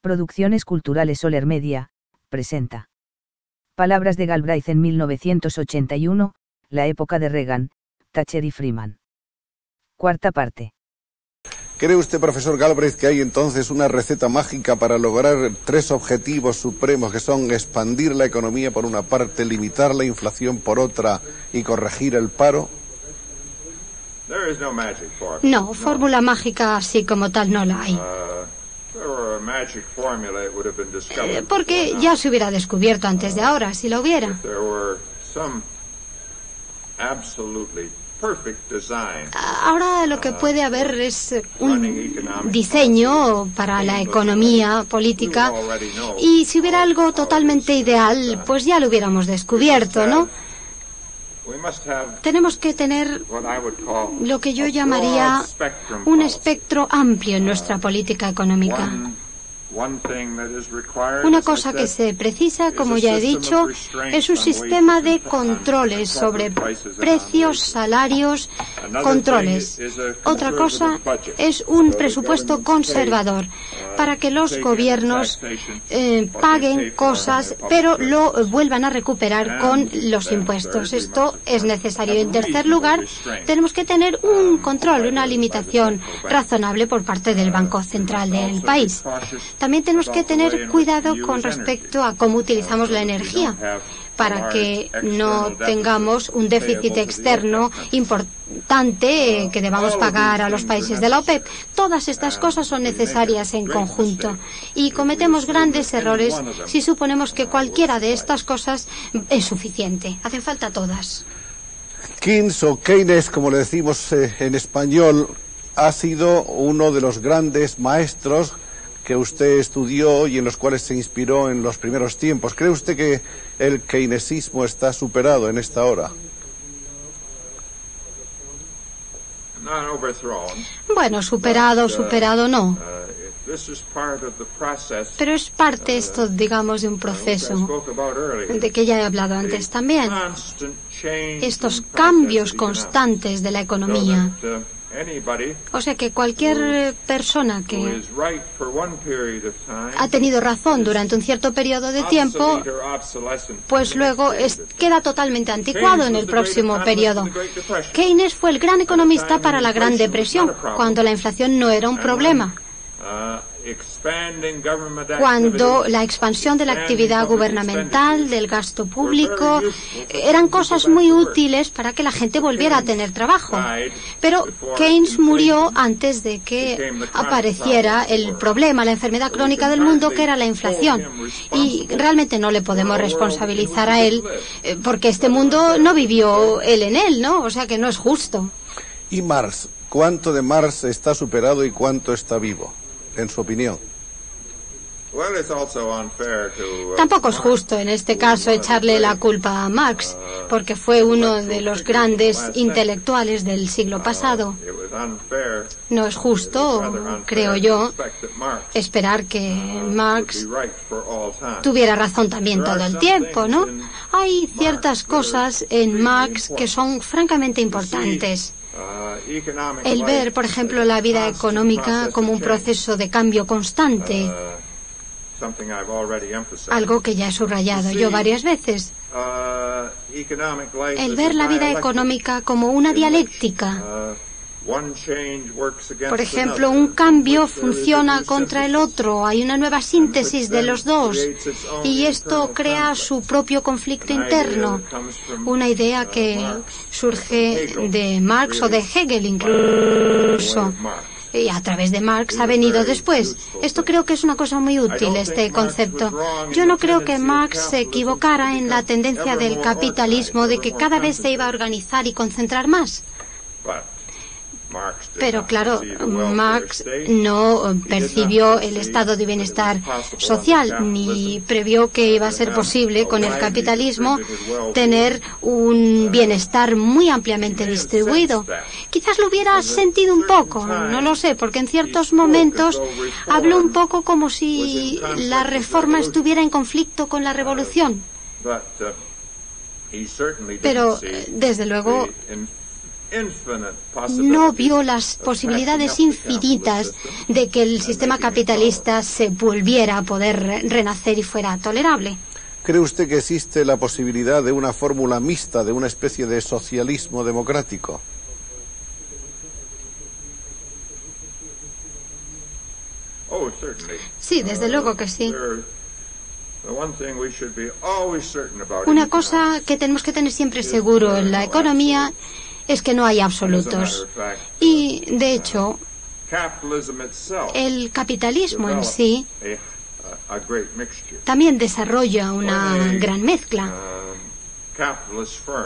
Producciones Culturales Soler Media, presenta. Palabras de Galbraith en 1981, la época de Reagan, Thatcher y Freeman. Cuarta parte. ¿Cree usted, profesor Galbraith, que hay entonces una receta mágica para lograr tres objetivos supremos que son expandir la economía por una parte, limitar la inflación por otra y corregir el paro? No, fórmula mágica así como tal no la hay. Porque ya se hubiera descubierto antes de ahora, si lo hubiera. Ahora lo que puede haber es un diseño para la economía política, y si hubiera algo totalmente ideal, pues ya lo hubiéramos descubierto, ¿no? Tenemos que tener lo que yo llamaría un espectro amplio en nuestra política económica. Una cosa que se precisa, como ya he dicho, es un sistema de controles sobre precios, salarios, controles. Otra cosa es un presupuesto conservador para que los gobiernos paguen cosas, pero lo vuelvan a recuperar con los impuestos. Esto es necesario. En tercer lugar, tenemos que tener un control, una limitación razonable por parte del Banco Central del país. También tenemos que tener cuidado con respecto a cómo utilizamos la energía, para que no tengamos un déficit externo importante que debamos pagar a los países de la OPEP. Todas estas cosas son necesarias en conjunto, y cometemos grandes errores si suponemos que cualquiera de estas cosas es suficiente. Hacen falta todas. Keynes, o Keynes, como le decimos en español, ha sido uno de los grandes maestros que usted estudió y en los cuales se inspiró en los primeros tiempos. ¿Cree usted que el keynesismo está superado en esta hora? Bueno, superado no. Pero es parte esto, digamos, de un proceso de que ya he hablado antes también. Estos cambios constantes de la economía. O sea que cualquier persona que ha tenido razón durante un cierto periodo de tiempo, pues luego queda totalmente anticuado en el próximo periodo. Keynes fue el gran economista para la Gran Depresión, cuando la inflación no era un problema, cuando la expansión de la actividad gubernamental, del gasto público, eran cosas muy útiles para que la gente volviera a tener trabajo. Pero Keynes murió antes de que apareciera el problema, la enfermedad crónica del mundo, que era la inflación. Y realmente no le podemos responsabilizar a él, porque este mundo no vivió él en él, ¿no? O sea que no es justo. ¿Y Marx? ¿Cuánto de Marx está superado y cuánto está vivo, en su opinión? Tampoco es justo en este caso echarle la culpa a Marx, porque fue uno de los grandes intelectuales del siglo pasado. No es justo, creo yo, esperar que Marx tuviera razón también todo el tiempo, ¿no? Hay ciertas cosas en Marx que son francamente importantes. El ver, por ejemplo, la vida económica como un proceso de cambio constante, algo que ya he subrayado yo varias veces. El ver la vida económica como una dialéctica. Por ejemplo, un cambio funciona contra el otro, hay una nueva síntesis de los dos, y esto crea su propio conflicto interno. Una idea que surge de Marx o de Hegel incluso, y a través de Marx ha venido después. Esto creo que es una cosa muy útil, este concepto. Yo no creo que Marx se equivocara en la tendencia del capitalismo de que cada vez se iba a organizar y concentrar más. Pero claro, Marx no percibió el estado de bienestar social, ni previó que iba a ser posible con el capitalismo tener un bienestar muy ampliamente distribuido. Quizás lo hubiera sentido un poco, no lo sé, porque en ciertos momentos habló un poco como si la reforma estuviera en conflicto con la revolución. Pero, desde luego, no vio las posibilidades infinitas de que el sistema capitalista se volviera a poder renacer y fuera tolerable. ¿Cree usted que existe la posibilidad de una fórmula mixta, de una especie de socialismo democrático? Sí, desde luego que sí. Una cosa que tenemos que tener siempre seguro en la economía es que no hay absolutos. Y, de hecho, el capitalismo en sí también desarrolla una gran mezcla.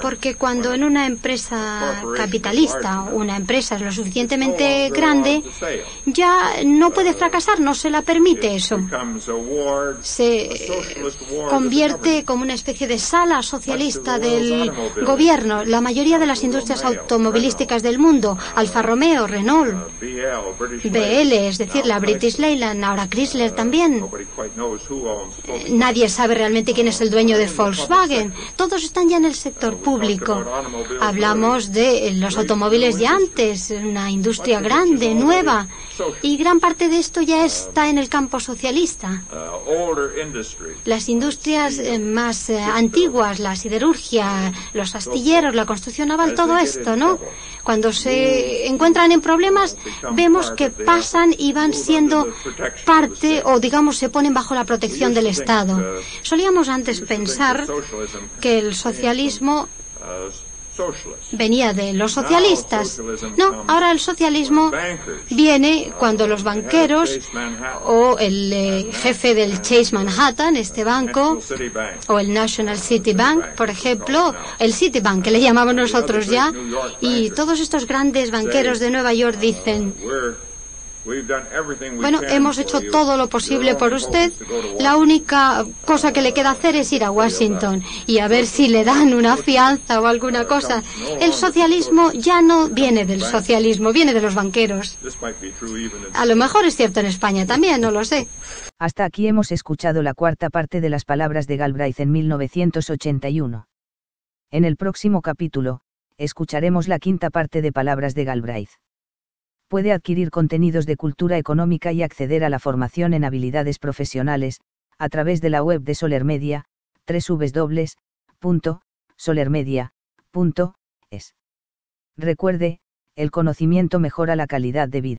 Porque cuando en una empresa capitalista, una empresa es lo suficientemente grande, ya no puede fracasar, no se la permite eso. Se convierte como una especie de sala socialista del gobierno. La mayoría de las industrias automovilísticas del mundo, Alfa Romeo, Renault, BL, es decir, la British Leyland, ahora Chrysler también. Nadie sabe realmente quién es el dueño de Volkswagen. Todos están ya en el sector público. Hablamos de los automóviles de antes, una industria grande, nueva, y gran parte de esto ya está en el campo socialista. Las industrias más antiguas, la siderurgia, los astilleros, la construcción naval, todo esto, ¿no? Cuando se encuentran en problemas, vemos que pasan y van siendo parte, o digamos, se ponen bajo la protección del Estado. Solíamos antes pensar que el socialismo venía de los socialistas. No, ahora el socialismo viene cuando los banqueros o el jefe del Chase Manhattan, este banco, o el National City Bank, por ejemplo, el Citibank, que le llamamos nosotros ya, y todos estos grandes banqueros de Nueva York dicen: bueno, hemos hecho todo lo posible por usted. La única cosa que le queda hacer es ir a Washington y a ver si le dan una fianza o alguna cosa. El socialismo ya no viene del socialismo, viene de los banqueros. A lo mejor es cierto en España también, no lo sé. Hasta aquí hemos escuchado la cuarta parte de las palabras de Galbraith en 1981. En el próximo capítulo, escucharemos la quinta parte de palabras de Galbraith. Puede adquirir contenidos de cultura económica y acceder a la formación en habilidades profesionales, a través de la web de Soler Media, www.solermedia.es. Recuerde, el conocimiento mejora la calidad de vida.